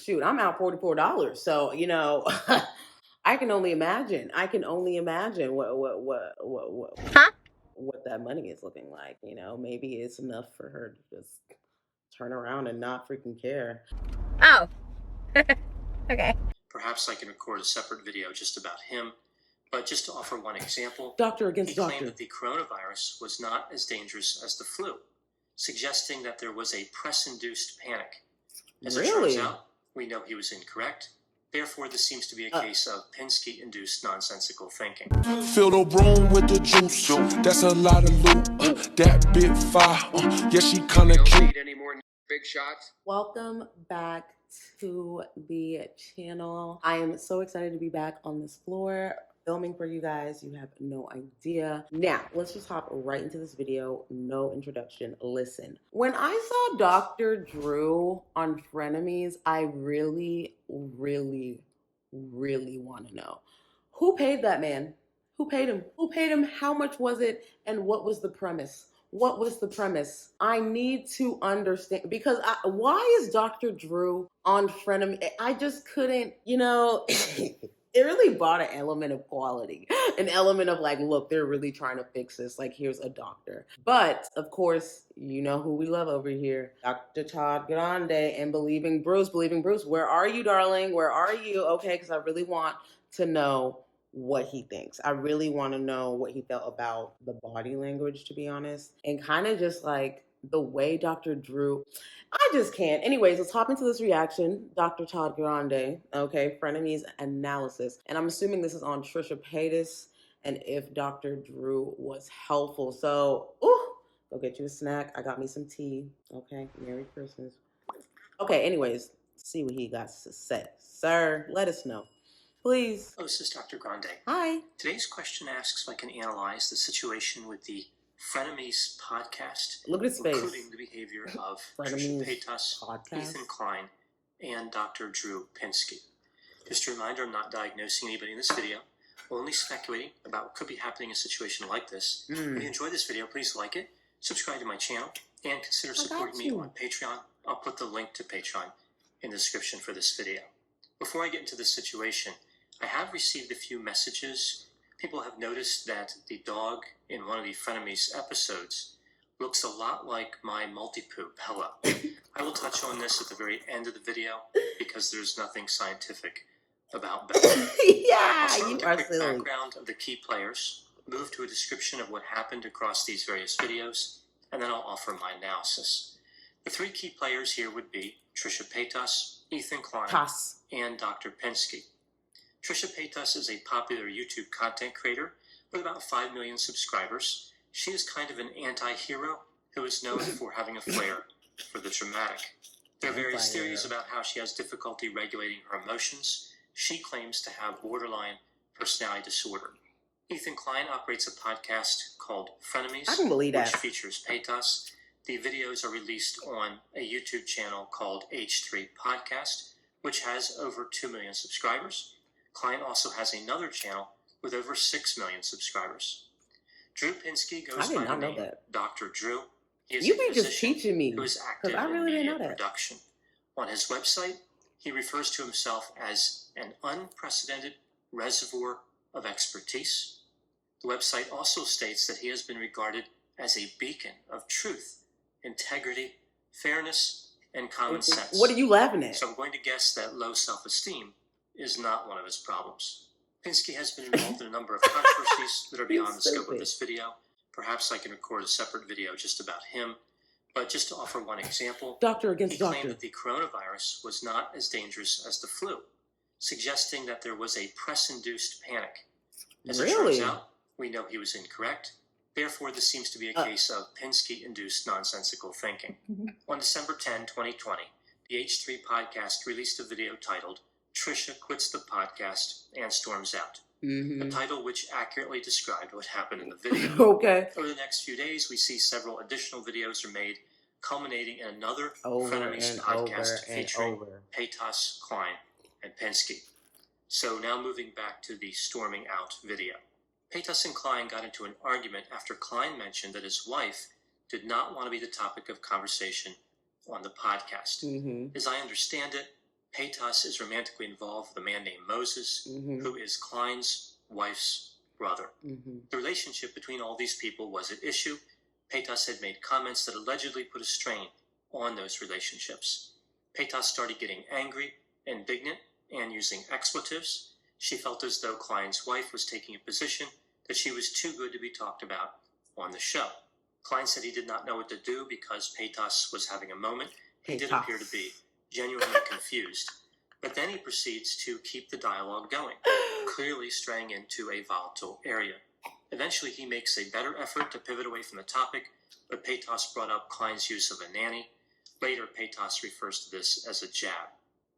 shoot, I'm out $44. So, I can only imagine. What that money is looking like. Maybe it's enough for her to just turn around and not freaking care. Oh. Okay. Perhaps I can record a separate video just about him, but just to offer one example, Doctor against he doctor. claimed that the coronavirus was not as dangerous as the flu, suggesting that there was a press-induced panic. As it turns out, we know he was incorrect. Therefore, this seems to be a case of Pinsky-induced nonsensical thinking. Fill the room with the juice. That's a lot of loot. That bit fire. Yeah, she kinda cute. Don't need any more big shots. Welcome back to the channel. I am so excited to be back on this floor filming for you guys. You have no idea. Now, let's just hop right into this video. No introduction. Listen, when I saw Dr. Drew on Frenemies, I really want to know who paid that man. Who paid him? Who paid him? How much was it? And what was the premise? What was the premise? I need to understand, because why is Dr. Drew on Frenemies? I just couldn't, it really brought an element of quality, an element of like, look, they're really trying to fix this. Like, here's a doctor. But of course, you know who we love over here, Dr. Todd Grande and Believing Bruce. Believing Bruce, where are you, darling? Where are you? Okay, because I really want to know what he thinks. I really want to know what he felt about the body language, to be honest, and kind of just like the way Dr. Drew, I just can't. Anyways, let's hop into this reaction. Dr. Todd Grande, okay, Frenemies analysis. And I'm assuming this is on Trisha PAYTOES and if Dr. Drew was helpful. So, go get you a snack. I got me some tea. Okay, Merry Christmas. Okay, anyways, see what he got to say. Sir, let us know. Please. Oh, this is Dr. Grande. Hi. Today's question asks if I can analyze the situation with the Frenemies podcast, look at his face, including the behavior of Trisha PAYTOES, Ethan Klein, and Dr. Drew Pinsky. Just a reminder, I'm not diagnosing anybody in this video, only speculating about what could be happening in a situation like this. If you enjoyed this video, please like it, subscribe to my channel, and consider supporting me on Patreon. I'll put the link to Patreon in the description for this video. Before I get into this situation, I have received a few messages. People have noticed that the dog in one of the Frenemies episodes looks a lot like my multi-poo, Bella. I will touch on this at the very end of the video because there's nothing scientific about Bella. Yeah, you are quick silly. Background of the key players, move to a description of what happened across these various videos, and then I'll offer my analysis. The three key players here would be Trisha PAYTOES, Ethan Klein, and Dr. Pinsky. Trisha PAYTOES is a popular YouTube content creator with about 5 million subscribers. She is kind of an anti-hero who is known for having a flair for the dramatic. There are various theories about how she has difficulty regulating her emotions. She claims to have borderline personality disorder. Ethan Klein operates a podcast called Frenemies, I can believe that, which features PAYTOES. The videos are released on a YouTube channel called H3 Podcast, which has over 2 million subscribers. Klein also has another channel with over 6 million subscribers. Drew Pinsky goes by the name Dr. Drew. He is a physician who is active in media production. On his website, he refers to himself as an unprecedented reservoir of expertise. The website also states that he has been regarded as a beacon of truth, integrity, fairness, and common sense. What are you laughing at? So I'm going to guess that low self-esteem is not one of his problems. Pinsky has been involved in a number of controversies that are beyond the scope of this video. Perhaps I can record a separate video just about him, but just to offer one example, he claimed that the coronavirus was not as dangerous as the flu, suggesting that there was a press-induced panic. As it turns out, we know he was incorrect. Therefore, this seems to be a case of Pinsky-induced nonsensical thinking. On December 10, 2020, the H3 podcast released a video titled Trisha Quits the Podcast and Storms Out. A title which accurately described what happened in the video. Over the next few days, we see several additional videos are made, culminating in another Frenemies podcast featuring PAYTOES, Klein, and Pinsky. So now moving back to the storming out video. PAYTOES and Klein got into an argument after Klein mentioned that his wife did not want to be the topic of conversation on the podcast. As I understand it, PAYTOES is romantically involved with a man named Moses, who is Klein's wife's brother. The relationship between all these people was at issue. PAYTOES had made comments that allegedly put a strain on those relationships. PAYTOES started getting angry, indignant, and using expletives. She felt as though Klein's wife was taking a position that she was too good to be talked about on the show. Klein said he did not know what to do because PAYTOES was having a moment. He did appear to be genuinely confused. But then he proceeds to keep the dialogue going, clearly straying into a volatile area. Eventually, he makes a better effort to pivot away from the topic, but PAYTOES brought up Klein's use of a nanny. Later, PAYTOES refers to this as a jab.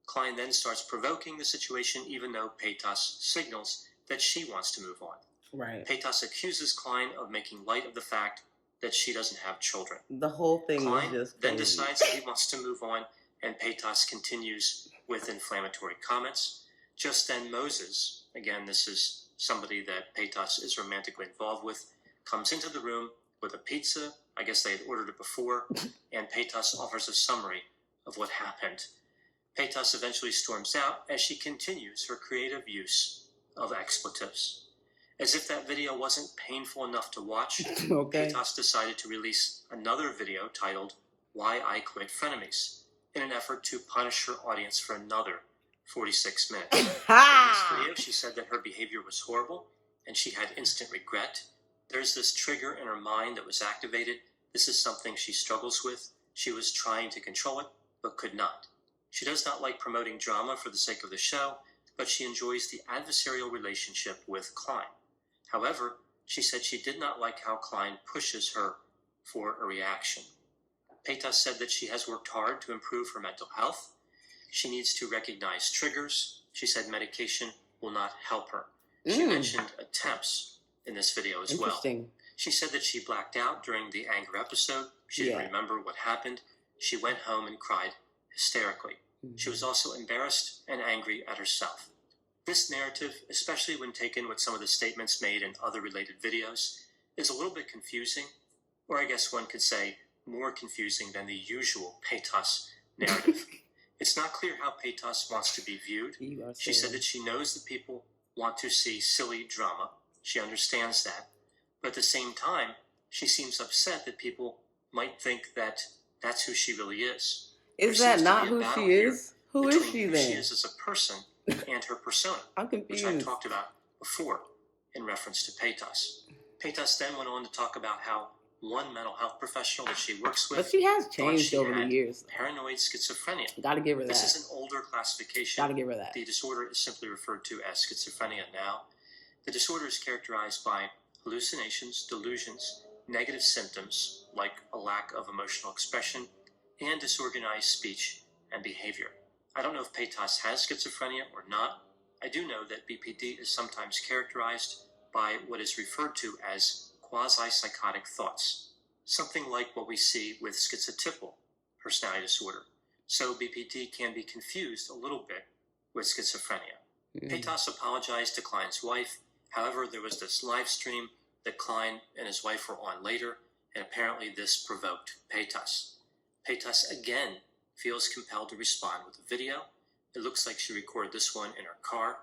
Klein then starts provoking the situation, even though PAYTOES signals that she wants to move on. Right. PAYTOES accuses Klein of making light of the fact that she doesn't have children. The whole thing Klein is just then crazy. decides that he wants to move on, and PAYTOES continues with inflammatory comments. Just then, Moses, again, this is somebody that PAYTOES is romantically involved with, comes into the room with a pizza. I guess they had ordered it before, and PAYTOES offers a summary of what happened. PAYTOES eventually storms out as she continues her creative use of expletives. As if that video wasn't painful enough to watch, PAYTOES decided to release another video titled Why I Quit Frenemies, in an effort to punish her audience for another 46 minutes. In this video, she said that her behavior was horrible and she had instant regret. There's this trigger in her mind that was activated. This is something she struggles with. She was trying to control it, but could not. She does not like promoting drama for the sake of the show, but she enjoys the adversarial relationship with Klein. However, she said she did not like how Klein pushes her for a reaction. PAYTOES said that she has worked hard to improve her mental health. She needs to recognize triggers. She said medication will not help her. She mentioned attempts in this video as well. She said that she blacked out during the anger episode. She didn't remember what happened. She went home and cried hysterically. She was also embarrassed and angry at herself. This narrative, especially when taken with some of the statements made in other related videos, is a little bit confusing, or I guess one could say more confusing than the usual PAYTOES narrative. It's not clear how PAYTOES wants to be viewed. She said that she knows that people want to see silly drama. She understands that. But at the same time, she seems upset that people might think that that's who she really is. Is that not who she is? Who is she then? Who she is as a person and her persona, I'm confused. which I talked about before in reference to PAYTOES. PAYTOES then went on to talk about how one mental health professional that she works with, But she has changed over the years. Paranoid schizophrenia. Gotta give her that. This is an older classification. Gotta give her that. The disorder is simply referred to as schizophrenia now. The disorder is characterized by hallucinations, delusions, negative symptoms like a lack of emotional expression, and disorganized speech and behavior. I don't know if PAYTOES has schizophrenia or not. I do know that BPD is sometimes characterized by what is referred to as quasi-psychotic thoughts, something like what we see with schizotypal personality disorder. So BPD can be confused a little bit with schizophrenia. PAYTOES apologized to Klein's wife. However, there was this live stream that Klein and his wife were on later, and apparently this provoked PAYTOES. PAYTOES again feels compelled to respond with a video. It looks like she recorded this one in her car.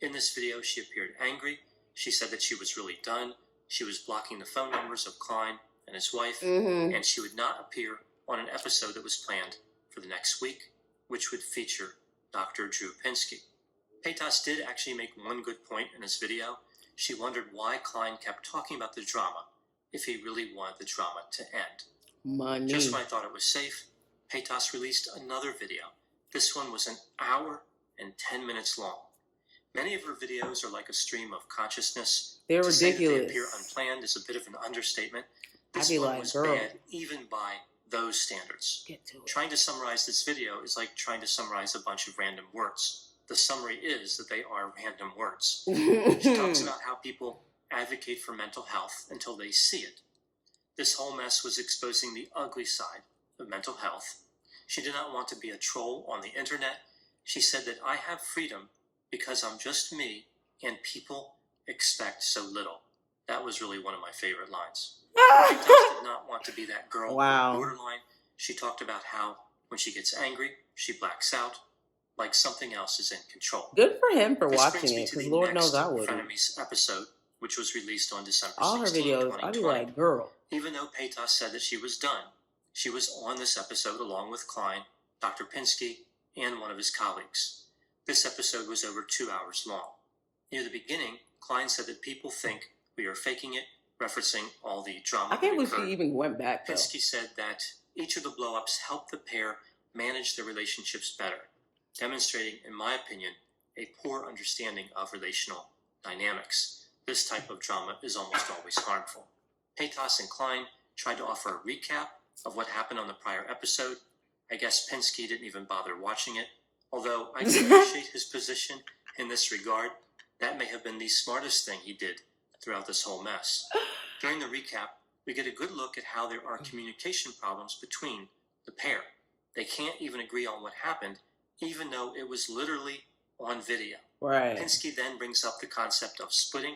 In this video, she appeared angry. She said that she was really done. She was blocking the phone numbers of Klein and his wife, and she would not appear on an episode that was planned for the next week, which would feature Dr. Drew Pinsky. PAYTOES did actually make one good point in this video. She wondered why Klein kept talking about the drama if he really wanted the drama to end. Money. Just when I thought it was safe, PAYTOES released another video. This one was an hour and 10 minutes long. Many of her videos are like a stream of consciousness. They're to say that ridiculous. they appear unplanned is a bit of an understatement. This I'd be one like, was girl, bad even by those standards. get to it. Trying to summarize this video is like trying to summarize a bunch of random words. The summary is that they are random words. She talks about how people advocate for mental health until they see it. This whole mess was exposing the ugly side of mental health. She did not want to be a troll on the internet. She said that I have freedom because I'm just me and people expect so little. That was really one of my favorite lines. PAYTOES did not want to be that girl Wow. borderline. She talked about how when she gets angry, she blacks out. like something else is in control. Good for him for This watching brings me it, to because the Lord next knows I wouldn't. Frenemies episode, which was released on December All her 16, videos, I'd be 2020. like, girl. Even though PAYTOES said that she was done, she was on this episode along with Klein, Dr. Pinsky, and one of his colleagues. This episode was over 2 hours long. Near the beginning, Klein said that people think we are faking it, referencing all the drama. I can't believe that occurred. she even went back, though. Pinsky said that each of the blow-ups helped the pair manage their relationships better, demonstrating, in my opinion, a poor understanding of relational dynamics. This type of drama is almost always harmful. PAYTOES and Klein tried to offer a recap of what happened on the prior episode. I guess Pinsky didn't even bother watching it. Although I can appreciate his position in this regard, that may have been the smartest thing he did throughout this whole mess. During the recap, we get a good look at how there are communication problems between the pair. They can't even agree on what happened, even though it was literally on video. Right. Pinsky then brings up the concept of splitting,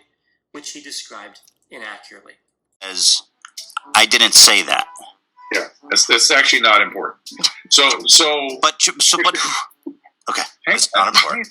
which he described inaccurately. As I didn't say that. Yeah, that's actually not important. So okay, it's not important.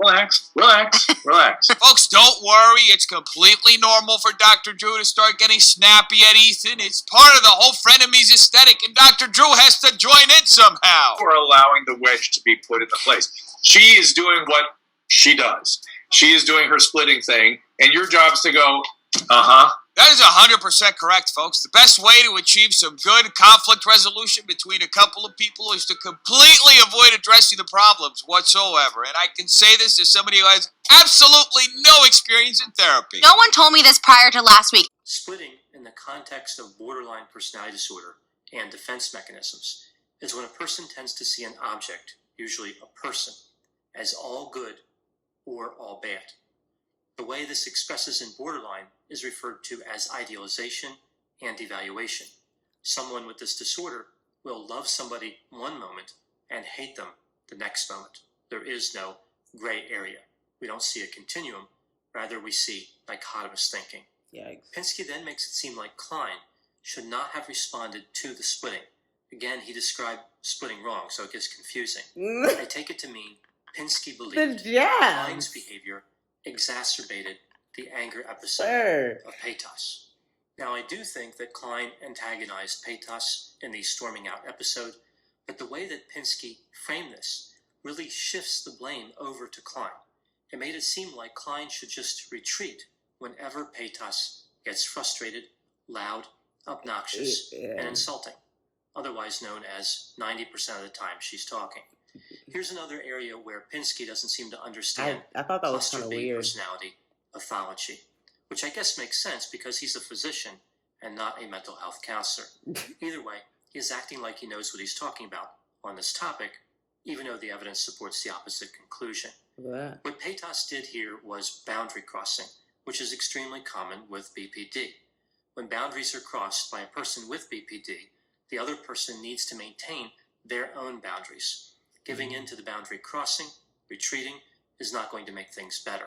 Relax. Folks, don't worry. It's completely normal for Dr. Drew to start getting snappy at Ethan. It's part of the whole Frenemies aesthetic, and Dr. Drew has to join in somehow. We're allowing the wedge to be put into place. She is doing what she does. She is doing her splitting thing, and your job is to go, That is 100% correct, folks. The best way to achieve some good conflict resolution between a couple of people is to completely avoid addressing the problems whatsoever. And I can say this as somebody who has absolutely no experience in therapy. No one told me this prior to last week. Splitting in the context of borderline personality disorder and defense mechanisms is when a person tends to see an object, usually a person, as all good or all bad. The way this expresses in borderline is referred to as idealization and devaluation. Someone with this disorder will love somebody one moment and hate them the next moment. There is no gray area. We don't see a continuum. Rather, we see dichotomous thinking. Yikes. Pinsky then makes it seem like Klein should not have responded to the splitting. Again, he described splitting wrong, so it gets confusing. I take it to mean Pinsky believed Klein's behavior exacerbated the anger episode of PAYTOES. Now, I do think that Klein antagonized PAYTOES in the storming out episode, but the way that Pinsky framed this really shifts the blame over to Klein. It made it seem like Klein should just retreat whenever PAYTOES gets frustrated, loud, obnoxious, and insulting, otherwise known as 90% of the time she's talking. Here's another area where Pinsky doesn't seem to understand I thought that was cluster kind of B weird. personality pathology, which I guess makes sense because he's a physician and not a mental health counselor. Either way, he is acting like he knows what he's talking about on this topic, even though the evidence supports the opposite conclusion. What PAYTOES did here was boundary crossing, which is extremely common with BPD. When boundaries are crossed by a person with BPD, the other person needs to maintain their own boundaries. Giving in to the boundary crossing, retreating, is not going to make things better.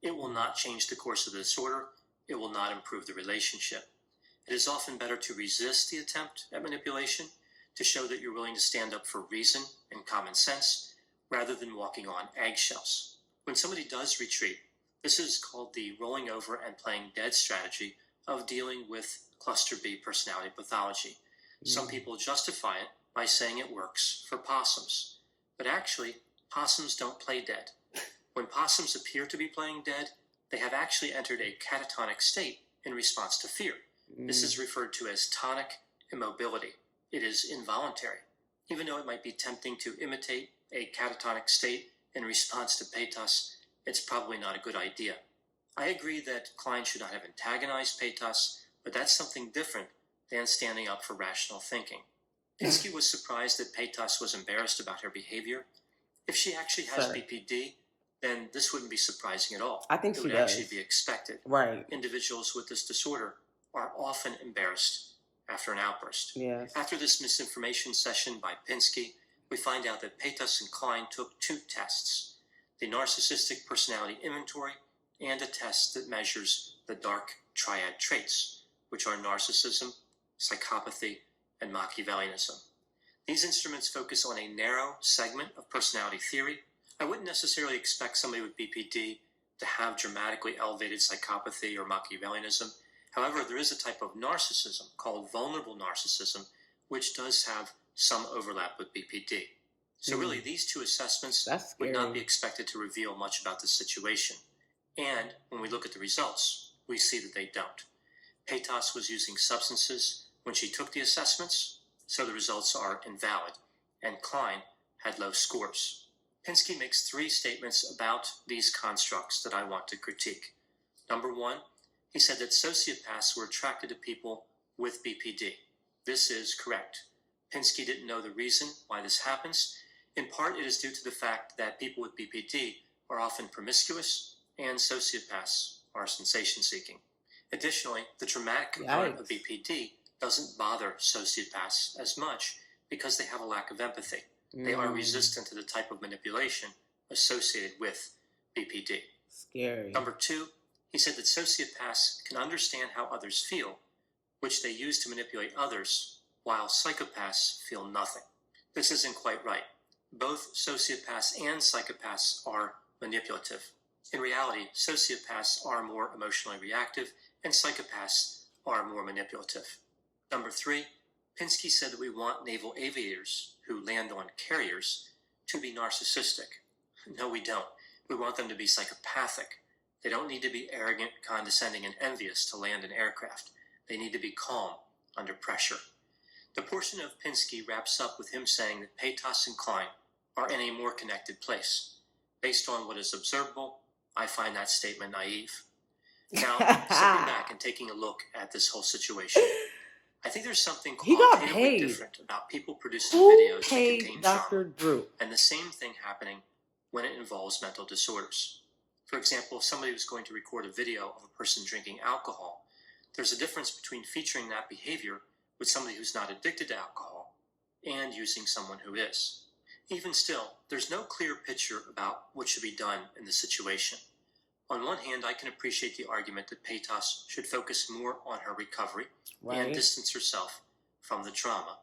It will not change the course of the disorder. It will not improve the relationship. It is often better to resist the attempt at manipulation, to show that you're willing to stand up for reason and common sense, rather than walking on eggshells. When somebody does retreat, this is called the rolling over and playing dead strategy of dealing with cluster B personality pathology. Some people justify it by saying it works for possums. But actually, possums don't play dead. When possums appear to be playing dead, they have actually entered a catatonic state in response to fear. This is referred to as tonic immobility. It is involuntary. Even though it might be tempting to imitate a catatonic state in response to PAYTOES, it's probably not a good idea. I agree that Klein should not have antagonized PAYTOES, but that's something different than standing up for rational thinking. Pinsky was surprised that PAYTOES was embarrassed about her behavior. If she actually has BPD, then this wouldn't be surprising at all. I think it she would does. actually be expected. Right. Individuals with this disorder are often embarrassed after an outburst. Yes. After this misinformation session by Pinsky, we find out that PAYTOES and Klein took 2 tests, the Narcissistic Personality Inventory and a test that measures the dark triad traits, which are narcissism, psychopathy, and Machiavellianism. These instruments focus on a narrow segment of personality theory. I wouldn't necessarily expect somebody with BPD to have dramatically elevated psychopathy or Machiavellianism. However, there is a type of narcissism called vulnerable narcissism, which does have some overlap with BPD. So really, these two assessments would not be expected to reveal much about the situation. And when we look at the results, we see that they don't. PAYTOES was using substances when she took the assessments, so the results are invalid, and Klein had low scores. Pinsky makes 3 statements about these constructs that I want to critique. Number 1, he said that sociopaths were attracted to people with BPD. This is correct. Pinsky didn't know the reason why this happens. In part, it is due to the fact that people with BPD are often promiscuous and sociopaths are sensation-seeking. Additionally, the traumatic component of BPD doesn't bother sociopaths as much because they have a lack of empathy. They are resistant to the type of manipulation associated with BPD. Scary. Number 2, he said that sociopaths can understand how others feel, which they use to manipulate others, while psychopaths feel nothing. This isn't quite right. Both sociopaths and psychopaths are manipulative. In reality, sociopaths are more emotionally reactive, and psychopaths are more manipulative. Number 3, Pinsky said that we want naval aviators who land on carriers to be narcissistic. No, we don't. We want them to be psychopathic. They don't need to be arrogant, condescending, and envious to land an aircraft. They need to be calm under pressure. The portion of Pinsky wraps up with him saying that PAYTOES and Klein are in a more connected place. Based on what is observable, I find that statement naive. Now, stepping back and taking a look at this whole situation, I think there's something qualitatively different about people producing videos that contain Dr. trauma, Drew? and the same thing happening when it involves mental disorders. For example, if somebody was going to record a video of a person drinking alcohol, there's a difference between featuring that behavior with somebody who's not addicted to alcohol and using someone who is. Even still, there's no clear picture about what should be done in the situation. On one hand, I can appreciate the argument that PAYTOES should focus more on her recovery and distance herself from the trauma.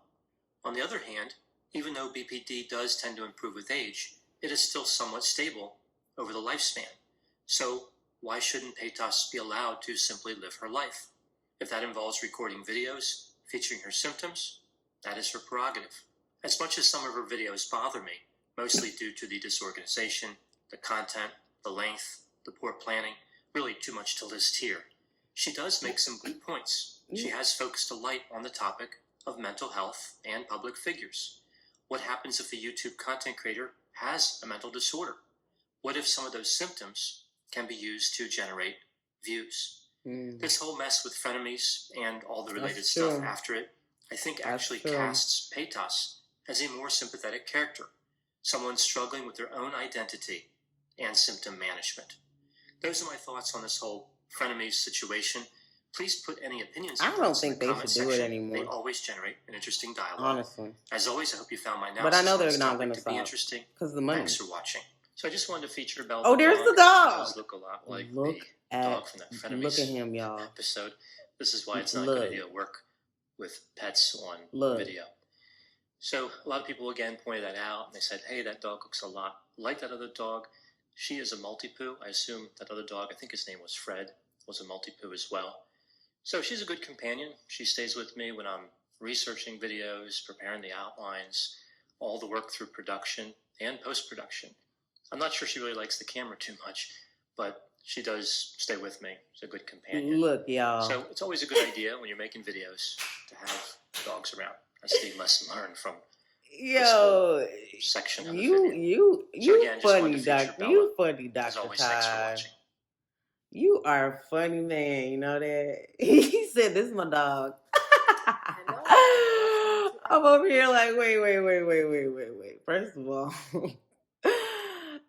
On the other hand, even though BPD does tend to improve with age, it is still somewhat stable over the lifespan. So why shouldn't PAYTOES be allowed to simply live her life? If that involves recording videos featuring her symptoms, that is her prerogative. As much as some of her videos bother me, mostly due to the disorganization, the content, the length, the poor planning, really too much to list here, she does make some good points. She has focused a light on the topic of mental health and public figures. What happens if a YouTube content creator has a mental disorder? What if some of those symptoms can be used to generate views? This whole mess with Frenemies and all the related stuff after it, I think actually casts PAYTOES as a more sympathetic character, someone struggling with their own identity and symptom management. Those are my thoughts on this whole Frenemies situation. Please put any opinions I don't think they should do it anymore. They always generate an interesting dialogue. Honestly. As always, I hope you found my analysis. But I know they're not going to be stop interesting. Because of the money. Thanks for watching. So I just wanted to feature Belle. Oh, there's the dog. She does look a lot like the dog from that Frenemies look at him, y'all. episode. This is why it's not a good idea to work with pets on video. So a lot of people again pointed that out, and they said, hey, that dog looks a lot like that other dog. She is a multi-poo. I assume that other dog, I think his name was Fred, was a multi-poo as well. So she's a good companion. She stays with me when I'm researching videos, preparing the outlines, all the work through production and post-production. I'm not sure she really likes the camera too much, but she does stay with me. She's a good companion. Look, y'all. So it's always a good idea when you're making videos to have dogs around. That's the lesson learned from this section of the video. You again, funny, Dr. You funny, Dr. As always, thanks for watching. You are a funny man, you know that? He said, this is my dog. I'm over here like, wait. First of all,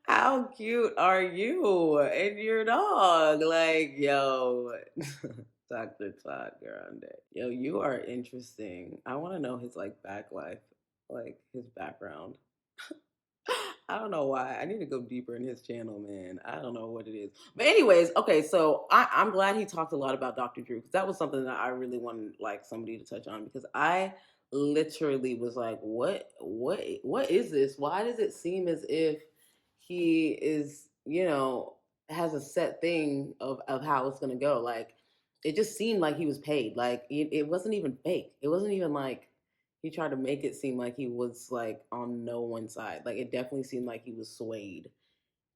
how cute are you and your dog? Like, yo, Dr. Todd Grande. Yo, you are interesting. I want to know his, back life, his background. I don't know why. I need to go deeper in his channel, man. I don't know what it is. But anyways, okay, so I'm glad he talked a lot about Dr. Drew, because that was something that I really wanted, somebody to touch on, because I literally was like, what is this? Why does it seem as if he is, has a set thing of how it's gonna go? Like, it just seemed like he was paid. Like, it wasn't even fake. It wasn't even like he tried to make it seem like he was like on no one side. Like, it definitely seemed like he was swayed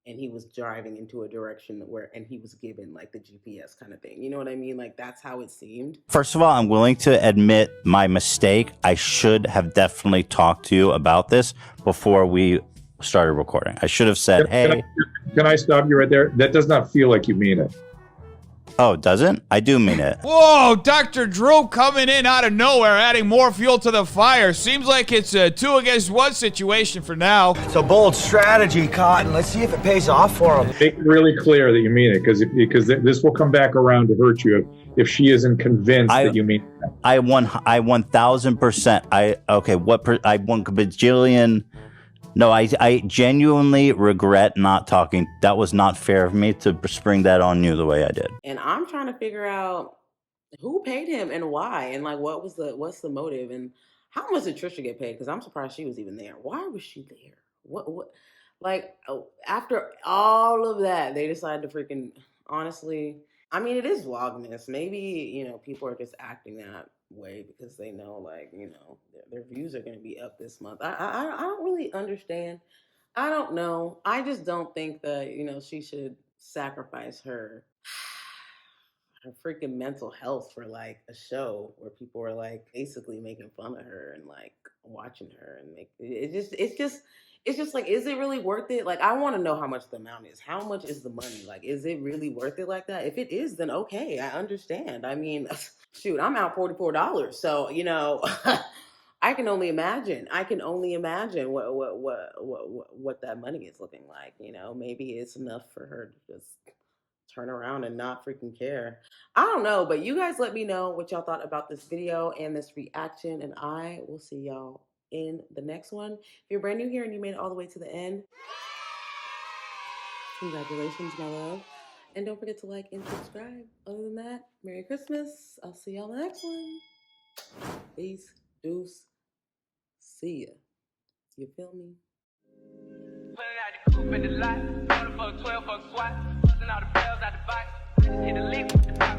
and he was driving into a direction and he was given like the GPS kind of thing. You know what I mean? Like, that's how it seemed. First of all, I'm willing to admit my mistake. I should have definitely talked to you about this before we started recording. I should have said, hey. Can I stop you right there? That does not feel like you mean it. Oh, doesn't? I do mean it. Whoa, Dr. Drew coming in out of nowhere, adding more fuel to the fire. Seems like it's a 2 against 1 situation for now. It's a bold strategy, Cotton. Let's see if it pays off for him. Make it really clear that you mean it, because this will come back around to hurt you if she isn't convinced that you mean it. I 1000%. I won bajillion. No, I genuinely regret not talking. That was not fair of me to spring that on you the way I did. And I'm trying to figure out who paid him and why, and like what's the motive, and how much did Trisha get paid? Because I'm surprised she was even there. Why was she there? What? Like, after all of that, they decided to freaking, honestly. I mean, it is Vlogmas. Maybe, people are just acting that way because they know, like, their views are going to be up this month. I don't really understand. I don't know. I just don't think that, she should sacrifice her freaking mental health for like a show where people are like basically making fun of her and like watching her and it's just like, is it really worth it? Like, I want to know how much the amount is. How much is the money? Like, is it really worth it like that? If it is, then okay, I understand. I mean, shoot, I'm out $44, so I can only imagine. What that money is looking like. Maybe it's enough for her to just turn around and not freaking care. I don't know, but you guys let me know what y'all thought about this video and this reaction, and I will see y'all in the next one. If you're brand new here and you made it all the way to the end, congratulations, my love. And don't forget to like and subscribe. Other than that, Merry Christmas. I'll see y'all in the next one. Peace, deuce, see ya. You feel me? Pulling out the coupe in the lot, 12 for SWAT, busting all the bells out the box, hit the leaf with the top.